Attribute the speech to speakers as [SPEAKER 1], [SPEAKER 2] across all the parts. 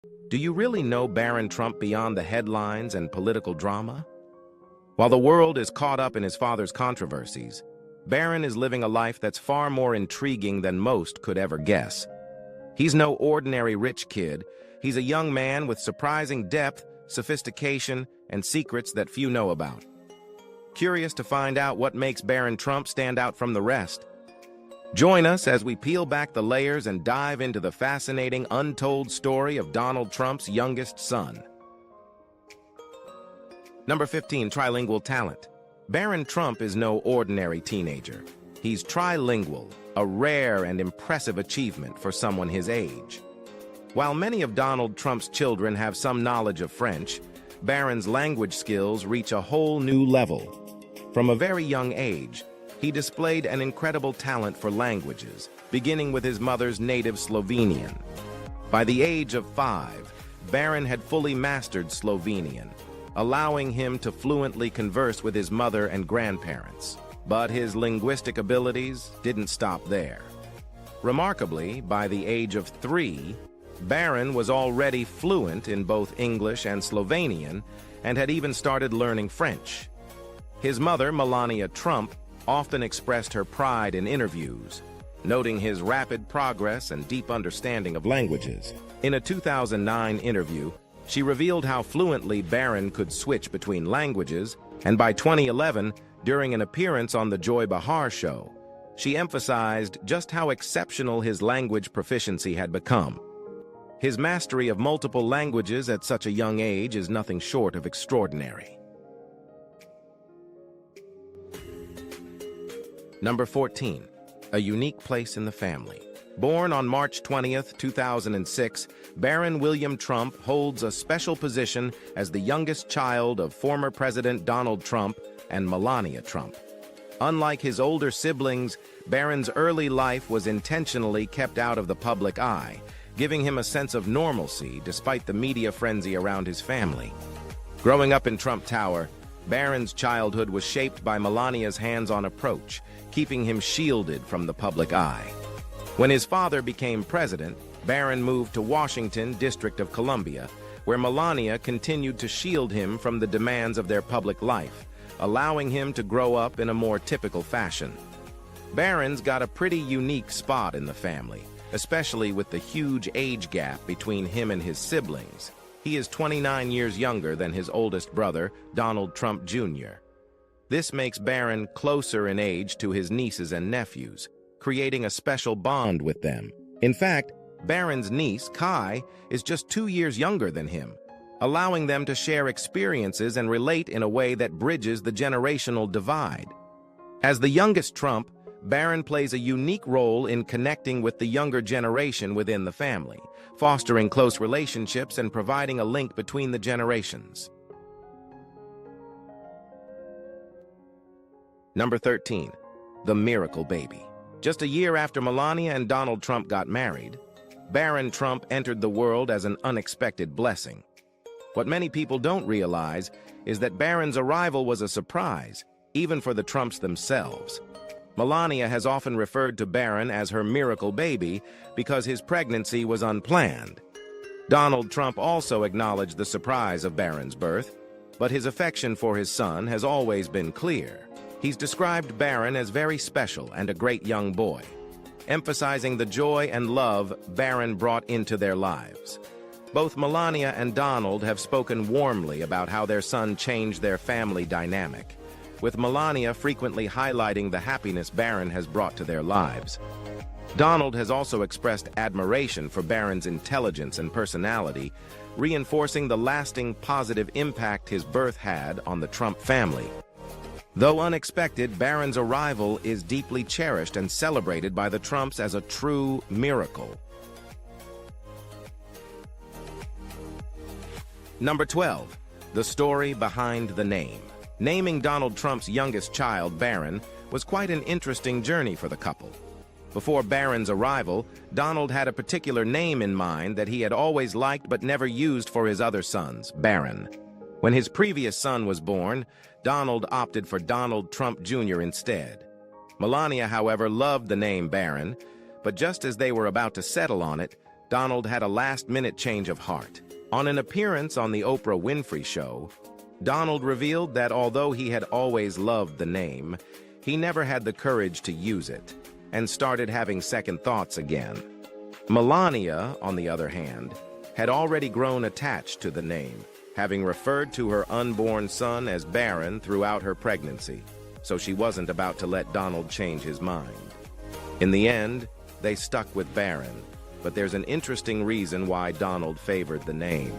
[SPEAKER 1] Do you really know Barron Trump beyond the headlines and political drama? While the world is caught up in his father's controversies, Barron is living a life that's far more intriguing than most could ever guess. He's no ordinary rich kid. He's a young man with surprising depth, sophistication, and secrets that few know about. Curious to find out what makes Barron Trump stand out from the rest? Join us as we peel back the layers and dive into the fascinating, untold story of Donald Trump's youngest son. Number 15, trilingual talent. Barron Trump is no ordinary teenager. He's trilingual, a rare and impressive achievement for someone his age. While many of Donald Trump's children have some knowledge of French, Barron's language skills reach a whole new level. From a very young age, he displayed an incredible talent for languages, beginning with his mother's native Slovenian. By the age of 5, Barron had fully mastered Slovenian, allowing him to fluently converse with his mother and grandparents. But his linguistic abilities didn't stop there. Remarkably, by the age of 3, Barron was already fluent in both English and Slovenian and had even started learning French. His mother, Melania Trump, often expressed her pride in interviews, noting his rapid progress and deep understanding of languages. In a 2009 interview, she revealed how fluently Barron could switch between languages, and by 2011, during an appearance on The Joy Behar Show, she emphasized just how exceptional his language proficiency had become. His mastery of multiple languages at such a young age is nothing short of extraordinary. Number 14, a unique place in the family. Born on March 20th, 2006, Barron William Trump holds a special position as the youngest child of former President Donald Trump and Melania Trump. Unlike his older siblings, Barron's early life was intentionally kept out of the public eye, giving him a sense of normalcy despite the media frenzy around his family. Growing up in Trump Tower, Barron's childhood was shaped by Melania's hands-on approach, keeping him shielded from the public eye. When his father became president, Barron moved to Washington, District of Columbia, where Melania continued to shield him from the demands of their public life, allowing him to grow up in a more typical fashion. Barron's got a pretty unique spot in the family, especially with the huge age gap between him and his siblings. He is 29 years younger than his oldest brother, Donald Trump Jr. This makes Barron closer in age to his nieces and nephews, creating a special bond with them. In fact, Barron's niece, Kai, is just 2 years younger than him, allowing them to share experiences and relate in a way that bridges the generational divide. As the youngest Trump, Barron plays a unique role in connecting with the younger generation within the family, fostering close relationships and providing a link between the generations. Number 13, the miracle baby. Just a year after Melania and Donald Trump got married, Barron Trump entered the world as an unexpected blessing. What many people don't realize is that Barron's arrival was a surprise, even for the Trumps themselves. Melania has often referred to Barron as her miracle baby because his pregnancy was unplanned. Donald Trump also acknowledged the surprise of Barron's birth, but his affection for his son has always been clear. He's described Barron as very special and a great young boy, emphasizing the joy and love Barron brought into their lives. Both Melania and Donald have spoken warmly about how their son changed their family dynamic, with Melania frequently highlighting the happiness Barron has brought to their lives. Donald has also expressed admiration for Barron's intelligence and personality, reinforcing the lasting positive impact his birth had on the Trump family. Though unexpected, Barron's arrival is deeply cherished and celebrated by the Trumps as a true miracle. Number 12, the story behind the name. Naming Donald Trump's youngest child, Barron, was quite an interesting journey for the couple. Before Barron's arrival, Donald had a particular name in mind that he had always liked but never used for his other sons, Barron. When his previous son was born, Donald opted for Donald Trump Jr. instead. Melania, however, loved the name Barron, but just as they were about to settle on it, Donald had a last-minute change of heart. On an appearance on the Oprah Winfrey Show, Donald revealed that although he had always loved the name, he never had the courage to use it, and started having second thoughts again. Melania, on the other hand, had already grown attached to the name, having referred to her unborn son as Barron throughout her pregnancy, so she wasn't about to let Donald change his mind. In the end, they stuck with Barron, but there's an interesting reason why Donald favored the name.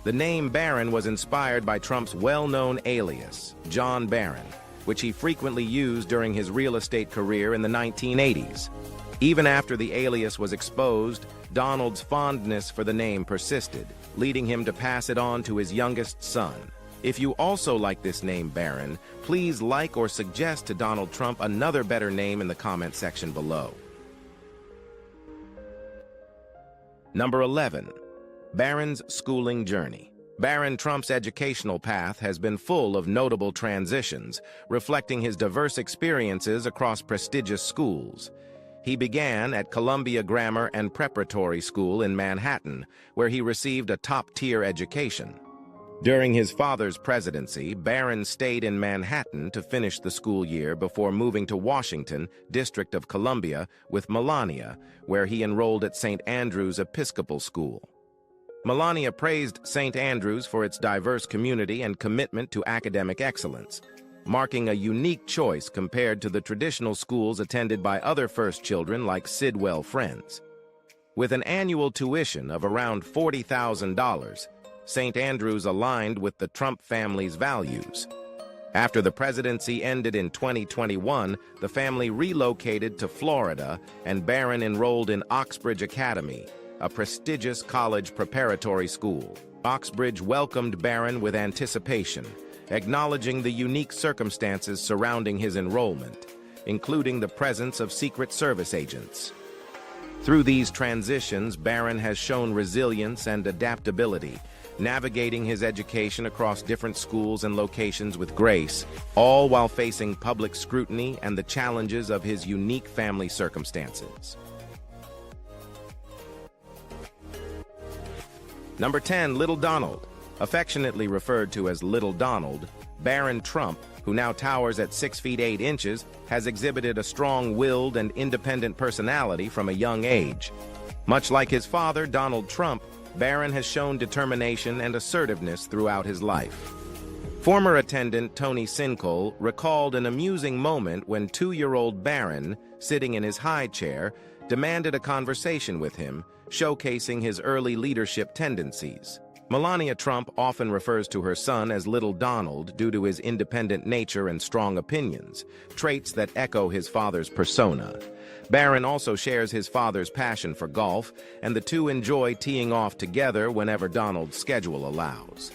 [SPEAKER 1] The name Barron was inspired by Trump's well-known alias, John Barron, which he frequently used during his real estate career in the 1980s. Even after the alias was exposed, Donald's fondness for the name persisted, leading him to pass it on to his youngest son. If you also like this name, Barron, please like or suggest to Donald Trump another better name in the comment section below. Number 11. Barron's schooling journey. Barron Trump's educational path has been full of notable transitions, reflecting his diverse experiences across prestigious schools. He began at Columbia Grammar and Preparatory School in Manhattan, where he received a top-tier education. During his father's presidency, Barron stayed in Manhattan to finish the school year before moving to Washington, District of Columbia, with Melania, where he enrolled at St. Andrew's Episcopal School. Melania praised St. Andrew's for its diverse community and commitment to academic excellence, marking a unique choice compared to the traditional schools attended by other first children like Sidwell Friends. With an annual tuition of around $40,000, St. Andrews aligned with the Trump family's values. After the presidency ended in 2021, the family relocated to Florida, and Barron enrolled in Oxbridge Academy, a prestigious college preparatory school. Oxbridge welcomed Barron with anticipation, acknowledging the unique circumstances surrounding his enrollment, including the presence of Secret Service agents. Through these transitions, Barron has shown resilience and adaptability, navigating his education across different schools and locations with grace, all while facing public scrutiny and the challenges of his unique family circumstances. Number 10. Little Donald. Affectionately referred to as Little Donald, Barron Trump, who now towers at 6 feet 8 inches, has exhibited a strong-willed and independent personality from a young age. Much like his father, Donald Trump, Barron has shown determination and assertiveness throughout his life. Former attendant Tony Sincole recalled an amusing moment when 2-year-old Barron, sitting in his high chair, demanded a conversation with him, showcasing his early leadership tendencies. Melania Trump often refers to her son as Little Donald due to his independent nature and strong opinions, traits that echo his father's persona. Barron also shares his father's passion for golf, and the two enjoy teeing off together whenever Donald's schedule allows.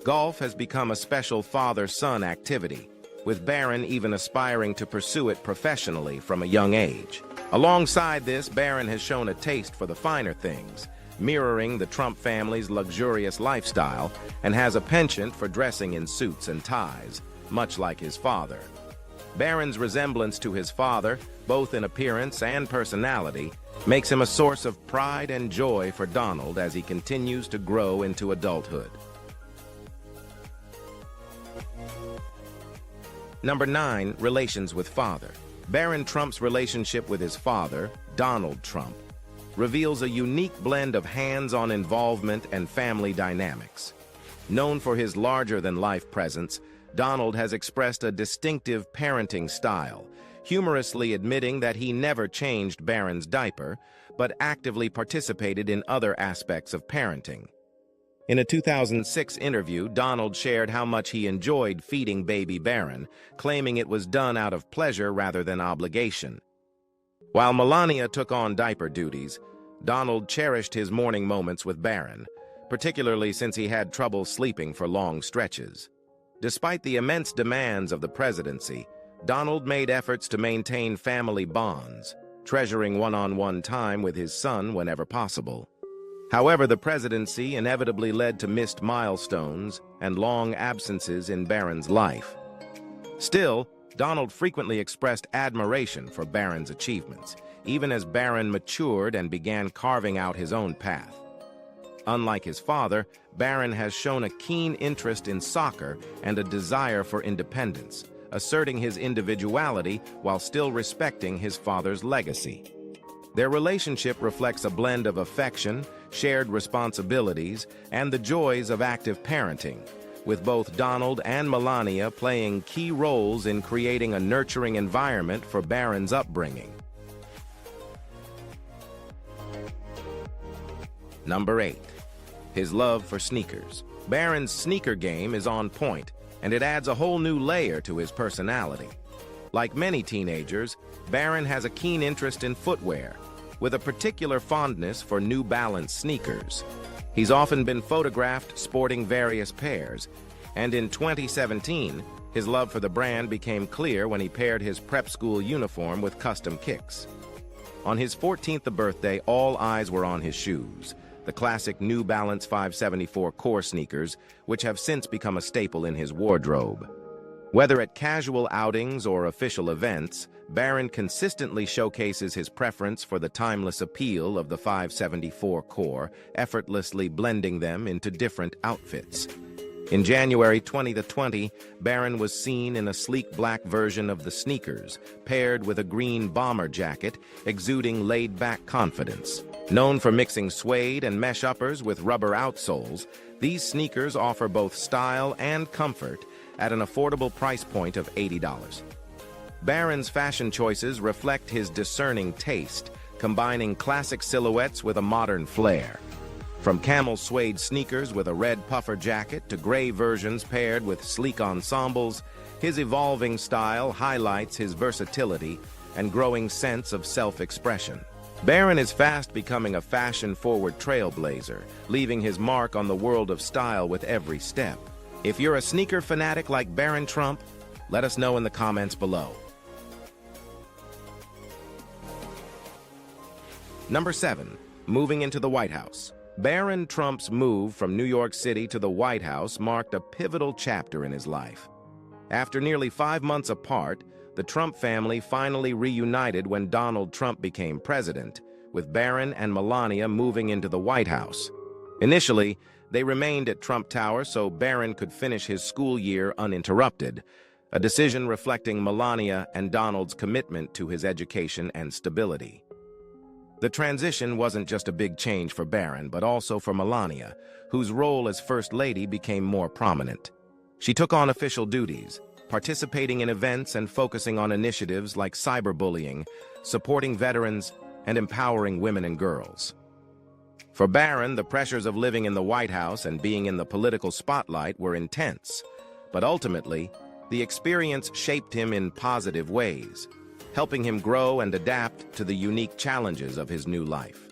[SPEAKER 1] Golf has become a special father-son activity, with Barron even aspiring to pursue it professionally from a young age. Alongside this, Barron has shown a taste for the finer things, mirroring the Trump family's luxurious lifestyle, and has a penchant for dressing in suits and ties, much like his father. Barron's resemblance to his father, both in appearance and personality, makes him a source of pride and joy for Donald as he continues to grow into adulthood. Number 9. Relations with father. Barron Trump's relationship with his father, Donald Trump, reveals a unique blend of hands-on involvement and family dynamics. Known for his larger-than-life presence, Donald has expressed a distinctive parenting style, humorously admitting that he never changed Barron's diaper, but actively participated in other aspects of parenting. In a 2006 interview, Donald shared how much he enjoyed feeding baby Barron, claiming it was done out of pleasure rather than obligation. While Melania took on diaper duties, Donald cherished his morning moments with Barron, particularly since he had trouble sleeping for long stretches. Despite the immense demands of the presidency, Donald made efforts to maintain family bonds, treasuring one-on-one time with his son whenever possible. However, the presidency inevitably led to missed milestones and long absences in Barron's life. Still, Donald frequently expressed admiration for Barron's achievements, even as Barron matured and began carving out his own path. Unlike his father, Barron has shown a keen interest in soccer and a desire for independence, asserting his individuality while still respecting his father's legacy. Their relationship reflects a blend of affection, shared responsibilities, and the joys of active parenting, with both Donald and Melania playing key roles in creating a nurturing environment for Barron's upbringing. Number 8. His love for sneakers. Barron's sneaker game is on point, and it adds a whole new layer to his personality. Like many teenagers, Barron has a keen interest in footwear, with a particular fondness for New Balance sneakers. He's often been photographed sporting various pairs, and in 2017, his love for the brand became clear when he paired his prep school uniform with custom kicks. On his 14th birthday, all eyes were on his shoes, the classic New Balance 574 core sneakers, which have since become a staple in his wardrobe. Whether at casual outings or official events, Barron consistently showcases his preference for the timeless appeal of the 574 core, effortlessly blending them into different outfits. In January 2020, Barron was seen in a sleek black version of the sneakers, paired with a green bomber jacket, exuding laid-back confidence. Known for mixing suede and mesh uppers with rubber outsoles, these sneakers offer both style and comfort at an affordable price point of $80. Barron's fashion choices reflect his discerning taste, combining classic silhouettes with a modern flair. From camel suede sneakers with a red puffer jacket to gray versions paired with sleek ensembles, his evolving style highlights his versatility and growing sense of self-expression. Barron is fast becoming a fashion-forward trailblazer, leaving his mark on the world of style with every step. If you're a sneaker fanatic like Barron Trump, let us know in the comments below. Number 7. Moving into the White House. Barron Trump's move from New York City to the White House marked a pivotal chapter in his life. After nearly 5 months apart, the Trump family finally reunited when Donald Trump became president, with Barron and Melania moving into the White House. Initially, they remained at Trump Tower so Barron could finish his school year uninterrupted, a decision reflecting Melania and Donald's commitment to his education and stability. The transition wasn't just a big change for Barron, but also for Melania, whose role as First Lady became more prominent. She took on official duties, participating in events and focusing on initiatives like cyberbullying, supporting veterans, and empowering women and girls. For Barron, the pressures of living in the White House and being in the political spotlight were intense, but ultimately, the experience shaped him in positive ways, helping him grow and adapt to the unique challenges of his new life.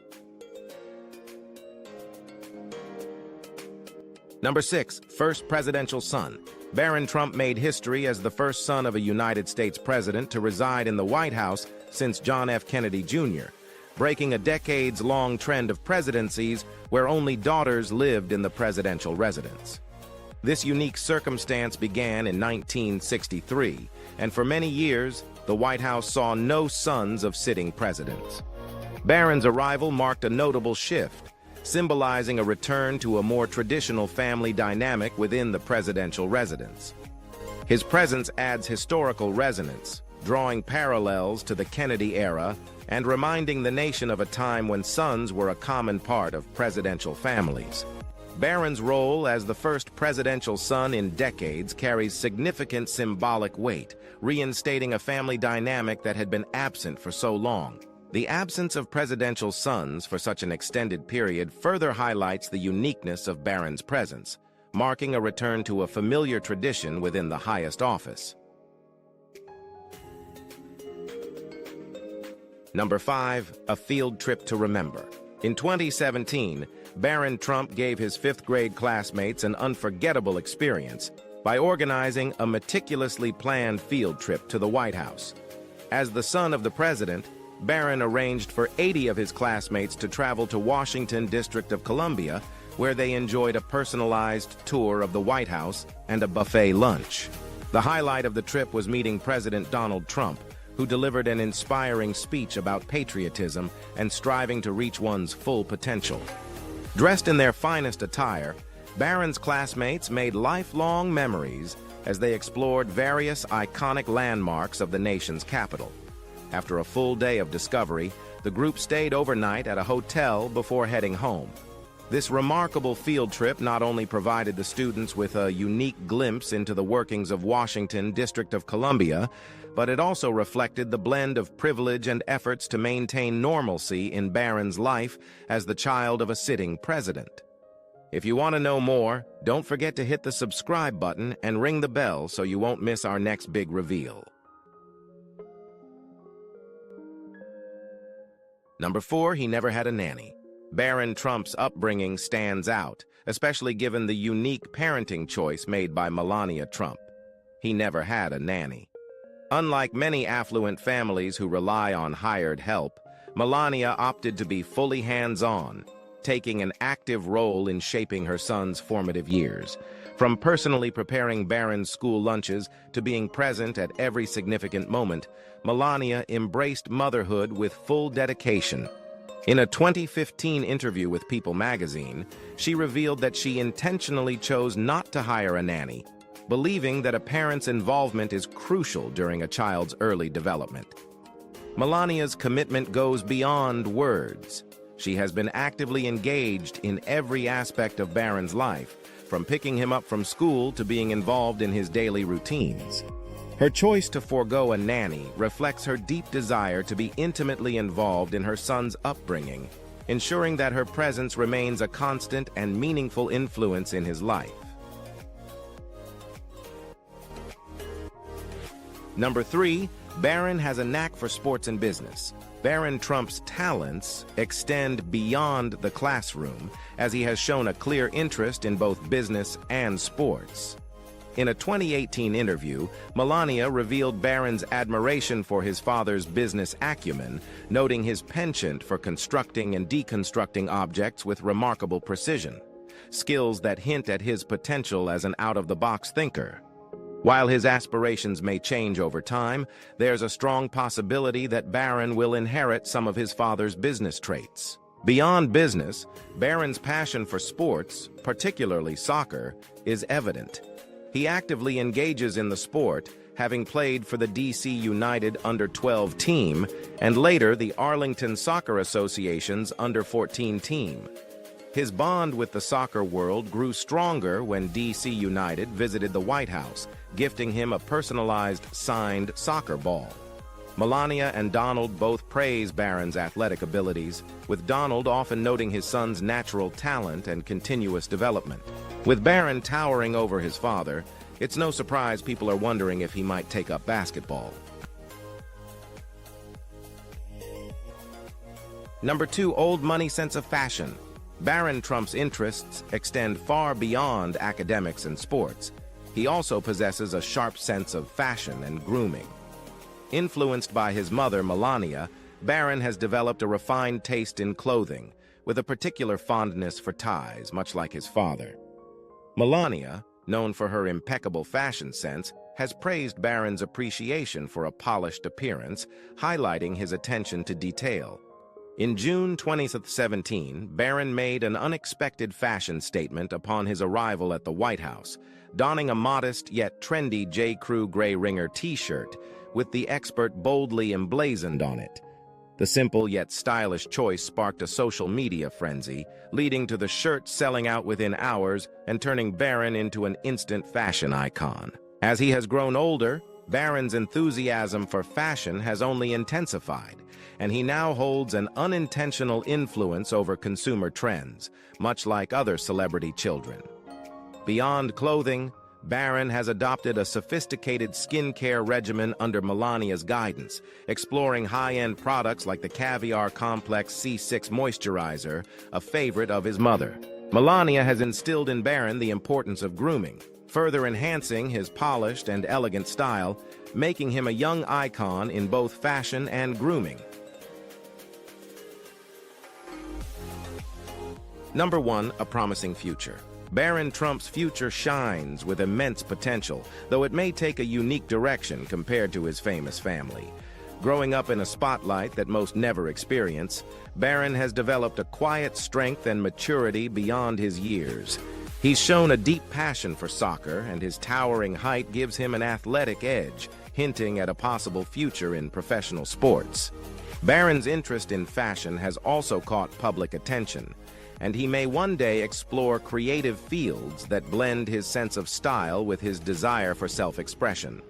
[SPEAKER 1] Number 6. First presidential son. Barron Trump made history as the first son of a United States president to reside in the White House since John F. Kennedy Jr., breaking a decades-long trend of presidencies where only daughters lived in the presidential residence. This unique circumstance began in 1963, and for many years, the White House saw no sons of sitting presidents. Barron's arrival marked a notable shift, symbolizing a return to a more traditional family dynamic within the presidential residence. His presence adds historical resonance, drawing parallels to the Kennedy era and reminding the nation of a time when sons were a common part of presidential families. Barron's role as the first presidential son in decades carries significant symbolic weight, reinstating a family dynamic that had been absent for so long. The absence of presidential sons for such an extended period further highlights the uniqueness of Barron's presence, marking a return to a familiar tradition within the highest office. Number 5. A field trip to remember. In 2017, Barron Trump gave his 5th grade classmates an unforgettable experience by organizing a meticulously planned field trip to the White House. As the son of the president, Barron arranged for 80 of his classmates to travel to Washington, District of Columbia, where they enjoyed a personalized tour of the White House and a buffet lunch. The highlight of the trip was meeting President Donald Trump, who delivered an inspiring speech about patriotism and striving to reach one's full potential. Dressed in their finest attire, Barron's classmates made lifelong memories as they explored various iconic landmarks of the nation's capital. After a full day of discovery, the group stayed overnight at a hotel before heading home. This remarkable field trip not only provided the students with a unique glimpse into the workings of Washington, District of Columbia, but it also reflected the blend of privilege and efforts to maintain normalcy in Barron's life as the child of a sitting president. If you want to know more, don't forget to hit the subscribe button and ring the bell so you won't miss our next big reveal. Number 4, he never had a nanny. Barron Trump's upbringing stands out, especially given the unique parenting choice made by Melania Trump. He never had a nanny. Unlike many affluent families who rely on hired help, Melania opted to be fully hands-on, taking an active role in shaping her son's formative years. From personally preparing Barron's school lunches to being present at every significant moment, Melania embraced motherhood with full dedication. In a 2015 interview with People magazine, she revealed that she intentionally chose not to hire a nanny, believing that a parent's involvement is crucial during a child's early development. Melania's commitment goes beyond words. She has been actively engaged in every aspect of Barron's life, from picking him up from school to being involved in his daily routines. Her choice to forego a nanny reflects her deep desire to be intimately involved in her son's upbringing, ensuring that her presence remains a constant and meaningful influence in his life. Number 3, Barron has a knack for sports and business. Barron Trump's talents extend beyond the classroom, as he has shown a clear interest in both business and sports. In a 2018 interview, Melania revealed Barron's admiration for his father's business acumen, noting his penchant for constructing and deconstructing objects with remarkable precision, skills that hint at his potential as an out-of-the-box thinker. While his aspirations may change over time, there's a strong possibility that Barron will inherit some of his father's business traits. Beyond business, Barron's passion for sports, particularly soccer, is evident. He actively engages in the sport, having played for the DC United Under-12 team and later the Arlington Soccer Association's Under-14 team. His bond with the soccer world grew stronger when DC United visited the White House, gifting him a personalized, signed soccer ball. Melania and Donald both praise Barron's athletic abilities, with Donald often noting his son's natural talent and continuous development. With Barron towering over his father, it's no surprise people are wondering if he might take up basketball. Number 2, old money sense of fashion. Barron Trump's interests extend far beyond academics and sports. He also possesses a sharp sense of fashion and grooming. Influenced by his mother, Melania, Barron has developed a refined taste in clothing, with a particular fondness for ties, much like his father. Melania, known for her impeccable fashion sense, has praised Barron's appreciation for a polished appearance, highlighting his attention to detail. In June 2017, Barron made an unexpected fashion statement upon his arrival at the White House, donning a modest yet trendy J. Crew gray ringer t-shirt with the expert boldly emblazoned on it. The simple yet stylish choice sparked a social media frenzy, leading to the shirt selling out within hours and turning Barron into an instant fashion icon. As he has grown older, Barron's enthusiasm for fashion has only intensified, and he now holds an unintentional influence over consumer trends, much like other celebrity children. Beyond clothing, Barron has adopted a sophisticated skincare regimen under Melania's guidance, exploring high-end products like the Caviar Complex C6 moisturizer, a favorite of his mother. Melania has instilled in Barron the importance of grooming, further enhancing his polished and elegant style, making him a young icon in both fashion and grooming. Number 1, a promising future. Barron Trump's future shines with immense potential, though it may take a unique direction compared to his famous family. Growing up in a spotlight that most never experience, Barron has developed a quiet strength and maturity beyond his years. He's shown a deep passion for soccer, and his towering height gives him an athletic edge, hinting at a possible future in professional sports. Barron's interest in fashion has also caught public attention, and he may one day explore creative fields that blend his sense of style with his desire for self-expression.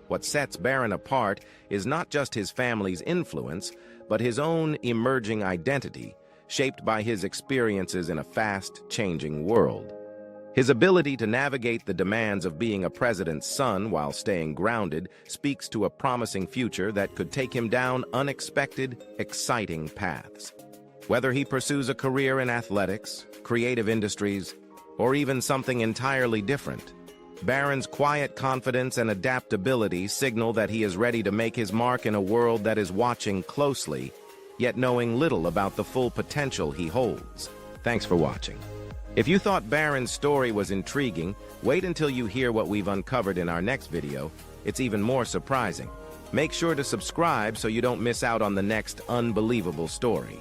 [SPEAKER 1] What sets Barron apart is not just his family's influence, but his own emerging identity, shaped by his experiences in a fast-changing world. His ability to navigate the demands of being a president's son while staying grounded speaks to a promising future that could take him down unexpected, exciting paths. Whether he pursues a career in athletics, creative industries, or even something entirely different, Barron's quiet confidence and adaptability signal that he is ready to make his mark in a world that is watching closely, yet knowing little about the full potential he holds. Thanks for watching. If you thought Barron's story was intriguing, wait until you hear what we've uncovered in our next video. It's even more surprising. Make sure to subscribe so you don't miss out on the next unbelievable story.